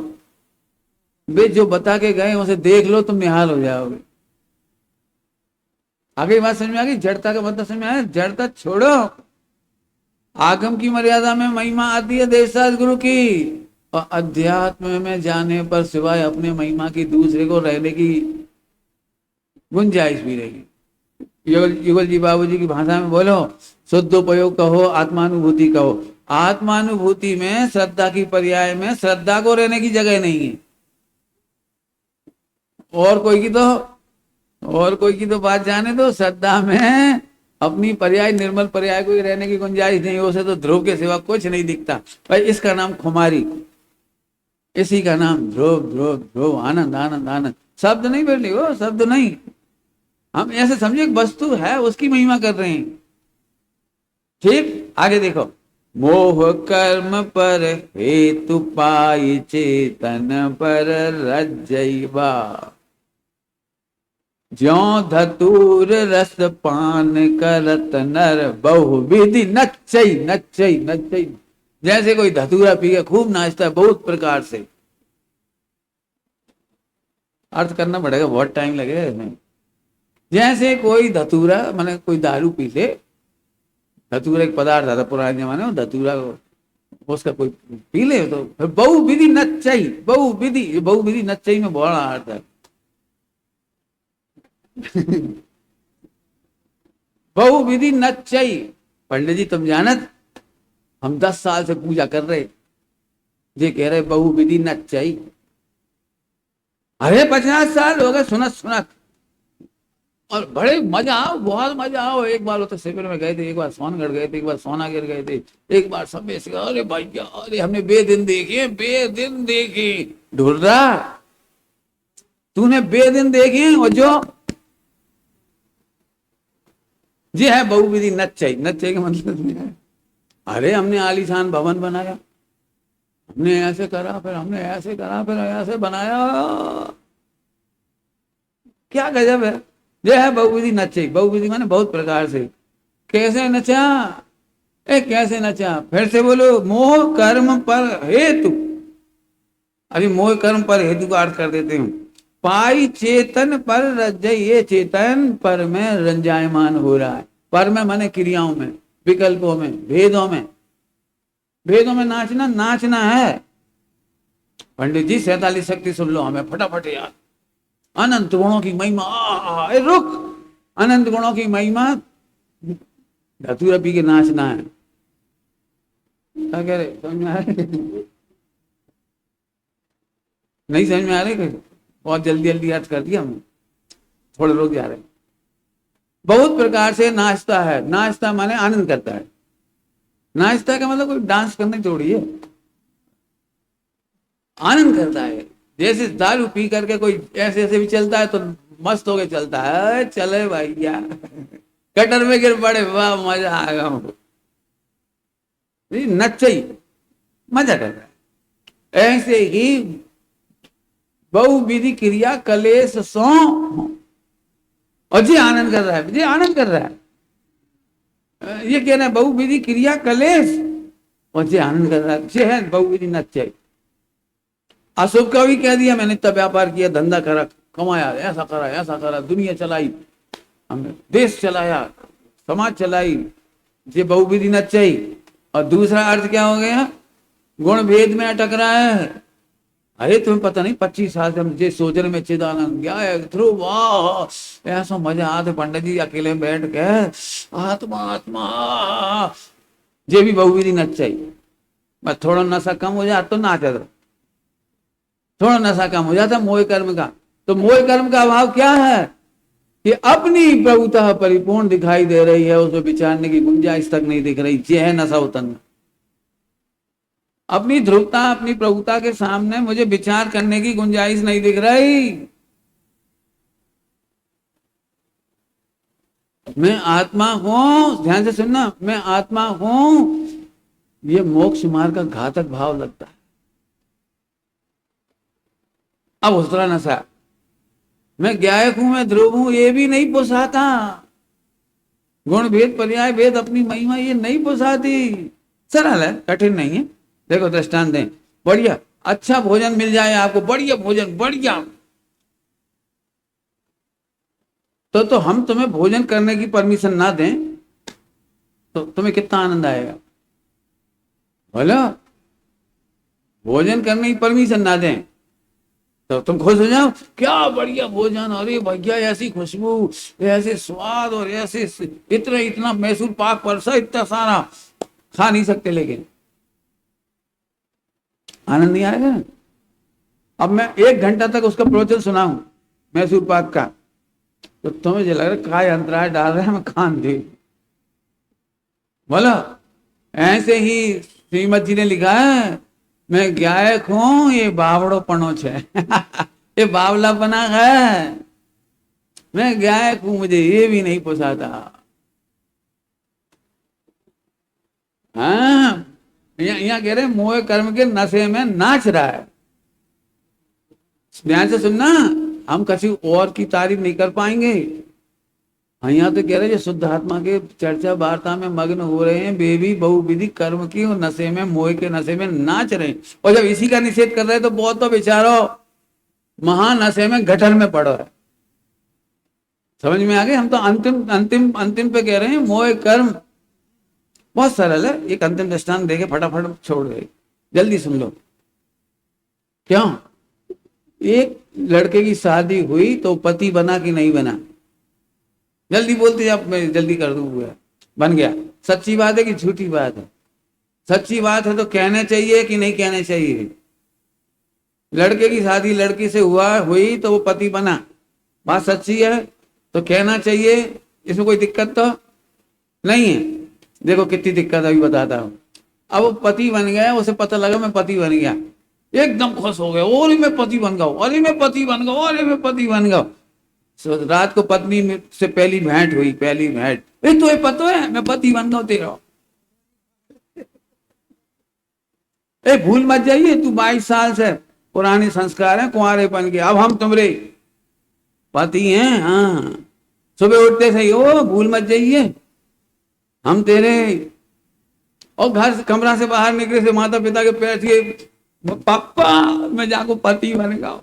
वे जो बता के गए उसे देख लो, तुम निहाल हो जाओगे। आगे बात समझ में आ गई? जड़ता का मतलब समझ में आया? जड़ता छोड़ो, आगम की मर्यादा में महिमा आती है देवशास्त्र गुरु की, और अध्यात्म में जाने पर सिवाय अपने महिमा की दूसरे को रहने की गुंजाइश भी रहेगी। युगल जी बाबूजी की भाषा में बोलो, शुद्ध उपयोग कहो, आत्मानुभूति कहो। आत्मानुभूति में श्रद्धा की पर्याय में श्रद्धा को रहने की जगह नहीं है। और कोई की तो बात जाने दो, श्रद्धा में अपनी पर्याय निर्मल पर्याय को ही रहने की गुंजाइश नहीं। उसे तो ध्रुव के सिवा कुछ नहीं दिखता भाई। इसका नाम खुमारी, इसी का नाम ध्रुव ध्रुव ध्रुव, आनंद आनंद आनंद। शब्द नहीं बैठे हो, शब्द नहीं। हम ऐसे समझे वस्तु है, उसकी महिमा कर रहे हैं। ठीक, आगे देखो। मोह कर्म पर हेतु पाई, चेतन पर रज्जैवा। ज्यों धतूर रस पान करत नर, बहुविधि नच्चई नच्चई नच्चई। जैसे कोई धतूरा पी के खूब नाचता है बहुत प्रकार से। अर्थ करना पड़ेगा, बहुत टाइम लगेगा इसमें। जैसे कोई धतूरा माने कोई दारू पी ले, धतूरा एक पदार्थ था पुराने जमाने में, धतूरा उसका कोई पी ले तो फिर बहुविधि नच्चई, बहुविधि नच्चई में बड़ा अर्थ है। बहुविधि नच्चई। पंडित जी तुम जानत, हम 10 साल से पूजा कर रहे, ये कह रहे बहुविधि नच्चई। अरे 50 साल हो गए सुनत सुनत, और बड़े मजा आओ, बहुत मजा आओ। एक बार तो शिविर में गए थे, एक बार सोनगढ़ गए थे, एक बार सोनागिर गए थे, एक बार सब। अरे भैया, अरे हमने बेदिन देखे। ढूंढ रहा तूने बेदिन देखे, और जो ये है बहुविधि नच्चई। नच्चई का मतलब नहीं है अरे हमने आलीशान भवन बनाया, हमने ऐसे करा, फिर हमने ऐसे करा, फिर ऐसे बनाया। क्या गजब है। यह है बहुविधि नच्चई। बहुविधि माने बहुत प्रकार से। कैसे नचा? कैसे नचा? फिर से बोलो। मोह कर्म पर हेतु। अभी मोह कर्म पर हेतु का अर्थ कर देते हूं। पाई चेतन पर रज्जई, ये चेतन पर में रंजायमान हो रहा है। पर में माने क्रियाओं में, विकल्पों में, भेदों में। भेदों में नाचना है। पंडित जी 47 शक्ति सुन लो हमें फटाफट याद। अनंत गुणों की महिमा। ए रुक, अनंत गुणों की महिमा धतूरा पी के नाचना है। क्या कह रहे, समझ में आ रहे? नहीं समझ में आ रहे? बहुत जल्दी जल्दी अर्थ कर दिया हमने, थोड़े लोग जा रहे। बहुत प्रकार से नाचता है। नाचता माने आनंद करता है। नाचता का मतलब कोई डांस करने थोड़ी है, आनंद करता है। जैसे दारू पी करके कोई ऐसे ऐसे भी चलता है तो मस्त होके चलता है, चले भैया कटर में गिर पड़े, वाह मजा आएगा हमको, नच्चे मजा कर रहा है। ऐसे ही बहुविधि क्रिया कलेश सो, और जी आनंद कर रहा है, जी आनंद कर रहा है। ये कहना है बहुविधि क्रिया कलेश, और जी आनंद कर रहा है, जे है बहुविधि नच्चे। अशुभ का भी कह दिया, मैंने इतना व्यापार किया, धंधा करा, कमाया, ऐसा करा, दुनिया चलाई, हमने देश चलाया, समाज चलाई, ये बहुविधि नच्चई। और दूसरा अर्थ क्या हो गया, गुण भेद में अटक रहा है। अरे तुम्हें पता नहीं 25 साल से हम जे सोचने में चिदानंद क्या है, थ्रू वाह ऐसा मजा आते पंडित जी अकेले में बैठ के आत्मा आत्मा, जे भी बहुविधि नच्चई। बस थोड़ा नशा कम हो जाए तो नाच रहा, थोड़ा नशा कम हो जाता मोह कर्म का। तो मोह कर्म का अभाव क्या है कि अपनी प्रभुता परिपूर्ण दिखाई दे रही है, उसमें विचारने की गुंजाइश तक नहीं दिख रही। ये है नशा उतरना। अपनी ध्रुवता, अपनी प्रभुता के सामने मुझे विचार करने की गुंजाइश नहीं दिख रही। मैं आत्मा हूं, ध्यान से सुनना, मैं आत्मा हूं, ये मोक्ष मार्ग का घातक भाव लगता है। अब उसरा नशा, मैं गायक हूं, मैं ध्रुव हूं, ये भी नहीं पोसाता। गुण भेद पर्याय भेद अपनी महिमा ये नहीं पोसाती। सरल है, कठिन नहीं है। देखो दृष्टांत दें, बढ़िया अच्छा भोजन मिल जाए आपको, बढ़िया भोजन, बढ़िया, तो हम तुम्हें भोजन करने की परमिशन ना दें तो तुम्हें कितना आनंद आएगा। बोलो, भोजन करने की परमिशन ना दें तो तुम खुश हो जाओ, क्या बढ़िया भोजन, अरे भैया ऐसी खुशबू, ऐसे स्वाद, और ऐसे इतना इतना मैसूर पाक परसा, इतना सारा खा नहीं सकते, लेकिन आनंद नहीं आएगा। अब मैं 1 घंटा तक उसका प्रवचन सुनाऊं मैसूर पाक का, तो तुम्हें जो लग रहा है काय अंतराय डाल रहे हैं, मैं खान दे। बोला, ऐसे ही श्रीमद जी ने लिखा है, मैं गायक हूं, ये बावड़ो पनो छे ये बावला बना है, मैं गायक हूं, मुझे ये भी नहीं पोसाता। हाँ, यहाँ कह रहे मोह कर्म के नशे में नाच रहा है। ध्यान से सुनना, हम किसी और की तारीफ नहीं कर पाएंगे। हाँ, यहाँ तो कह रहे हैं शुद्ध आत्मा के चर्चा वार्ता में मग्न हो रहे हैं, वे भी बहुविधि कर्म की नशे में, मोह के नशे में नाच रहे हैं। और जब इसी का निषेध कर रहे हैं तो बहुत तो बेचारो महान नशे में गठर में पड़ो है। समझ में आ गए? हम तो अंतिम अंतिम अंतिम पे कह रहे हैं मोह कर्म बहुत सरल है। एक अंतिम दृष्टांत देके फटाफट छोड़ गए, जल्दी सुन लो। क्यों? एक लड़के की शादी हुई तो पति बना कि नहीं बना? जल्दी बोलते, अब मैं जल्दी कर दूंगा। बन गया। सच्ची बात है कि झूठी बात है? सच्ची बात है तो कहना चाहिए कि नहीं कहना चाहिए? लड़के की शादी लड़की से हुई तो वो पति बना, बात सच्ची है तो कहना चाहिए, इसमें कोई दिक्कत तो नहीं है। देखो कितनी दिक्कत अभी बताता हूं। अब वो पति बन गया, उसे पता लगा मैं पति बन गया, एकदम खुश हो गया, अरे मैं पति बन गया, अरे मैं पति बन गया, अरे मैं पति बन गया। रात को पत्नी से पहली भेंट हुई, पहली भेंट, तुम्हें पता है मैं पति बन गया तेरा। भूल मत जाइए, तू 22 साल से पुराने संस्कार है, कुंवारेपन के, अब हम तुम्हारे पति हैं। हाँ, सुबह उठते सही हो, भूल मत जाइए हम तेरे। और घर से कमरा से बाहर निकले से माता पिता के पैर छुए, पापा मैं जाको पति बन गया।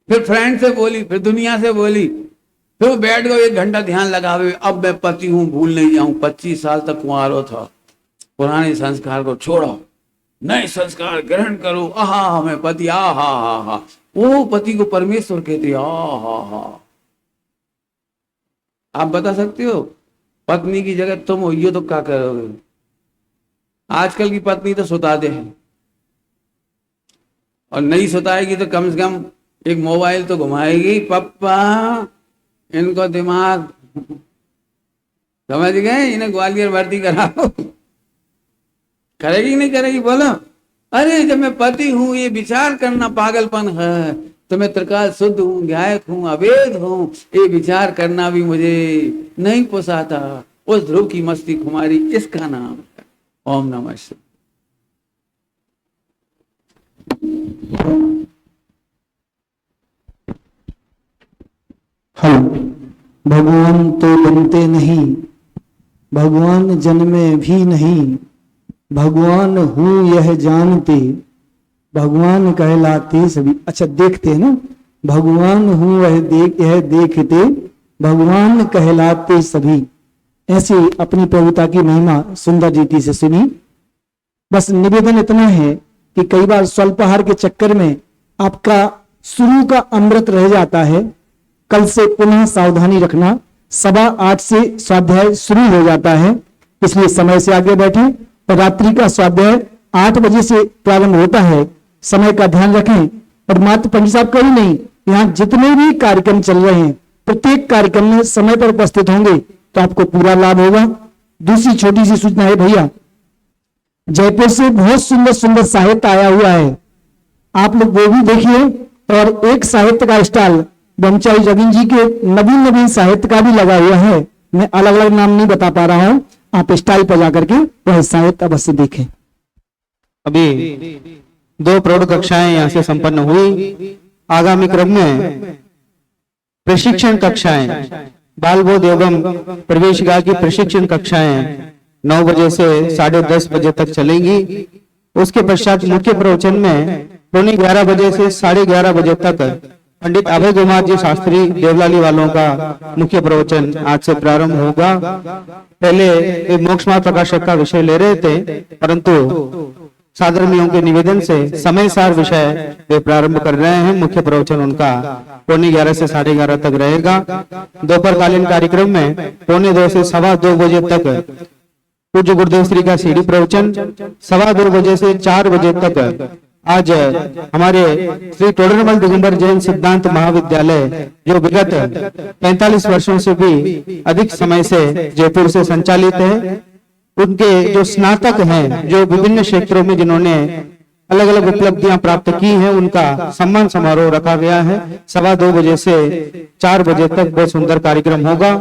फिर फ्रेंड से बोली, फिर दुनिया से बोली, फिर वो बैठ गए 1 घंटा ध्यान लगावे, अब मैं पति हूं, भूल नहीं जाऊं, 25 साल तक कुंवारो था, पुराने संस्कार को छोड़ो। नए संस्कार ग्रहण करो, आहा मैं पति, आहा हा हा, वो पति को परमेश्वर कहते, आहा हा। आप बता सकते हो पत्नी की जगह तुम हो ये तो क्या करोगे? आजकल की पत्नी तो सुता दे है, और नहीं सुताएगी तो कम से कम एक मोबाइल तो घुमाएगी, पप्पा इनको दिमाग, समझ गए, इन्हें ग्वालियर भर्ती कराओ। करेगी नहीं करेगी बोलो? अरे जब मैं पति हूं ये विचार करना पागलपन है, तो मैं त्रिकाल शुद्ध हूं, न्यायक हूं, अवेद हूं, ये विचार करना भी मुझे नहीं पोसाता। उस ध्रुव की मस्ती खुमारी, इसका नाम है ओम नमः शिवाय। भगवान तो बनते नहीं, भगवान जन्मे भी नहीं, भगवान हूं यह जानते, भगवान कहलाते सभी। अच्छा देखते हैं ना, भगवान हूं यह देखते, भगवान कहलाते सभी। ऐसे अपनी प्रभुता की महिमा सुंदर रीति से सुनी। बस निवेदन इतना है कि कई बार स्वल्पाहार के चक्कर में आपका शुरू का अमृत रह जाता है। कल से पुनः सावधानी रखना, 7:15 से स्वाध्याय शुरू हो जाता है, इसलिए समय से आगे बैठें। और रात्रि का स्वाध्याय 8 बजे से प्रारंभ होता है, समय का ध्यान रखें। और मात्र पंडित साहब का ही नहीं, यहाँ जितने भी कार्यक्रम चल रहे हैं प्रत्येक कार्यक्रम में समय पर उपस्थित होंगे तो आपको पूरा लाभ होगा। दूसरी छोटी सी सूचना है भैया, जयपुर से बहुत सुंदर सुंदर साहित्य आया हुआ है, आप लोग वो भी देखिए। और एक साहित्य का स्टॉल ब्रह्मचारी जगिन जी के नवीन नवीन साहित्य का भी लगा हुआ है। मैं अलग अलग नाम नहीं बता पा रहा हूं, आप स्टॉल पर जाकर के वह साहित्य अवश्य देखें। अभी 2 प्रौढ़ कक्षाएं यहाँ से संपन्न हुई। आगामी क्रम में प्रशिक्षण कक्षाएं, बाल बोध एवं प्रवेशिका की प्रशिक्षण कक्षाएं 9 बजे से 10:30 बजे तक चलेंगी। उसके पश्चात मुख्य प्रवचन में 11:15 बजे से 11:30 बजे तक पंडित अभय कुमार जी शास्त्री देवलाली वालों का मुख्य प्रवचन आज से प्रारंभ होगा। पहले वे मोक्ष मार्ग प्रकाशक का विषय ले रहे थे, परंतु साधर्मियों के निवेदन से समय सार विषय वे प्रारंभ कर रहे हैं। मुख्य प्रवचन उनका 11:15 से 11:30 तक रहेगा। दोपहरकालीन कार्यक्रम में 1:45 से 2:15 बजे तक पूज्य गुरुदेव श्री का सीढ़ी प्रवचन, 2:15 बजे से 4 बजे तक आज हमारे श्री टोडरमल दिगंबर जैन सिद्धांत महाविद्यालय, जो विगत 45 वर्षों से भी अधिक समय से जयपुर से संचालित है, उनके जो स्नातक हैं, जो विभिन्न क्षेत्रों में जिन्होंने अलग अलग उपलब्धियां प्राप्त की हैं, उनका सम्मान समारोह रखा गया है। 2:15 बजे से 4 बजे तक बहुत सुंदर कार्यक्रम होगा।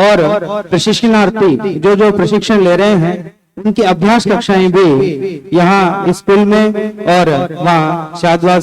और प्रशिक्षणार्थी जो प्रशिक्षण ले रहे हैं उनकी अभ्यास कक्षाएं भी यहाँ स्कूल में और वहाँ शादवास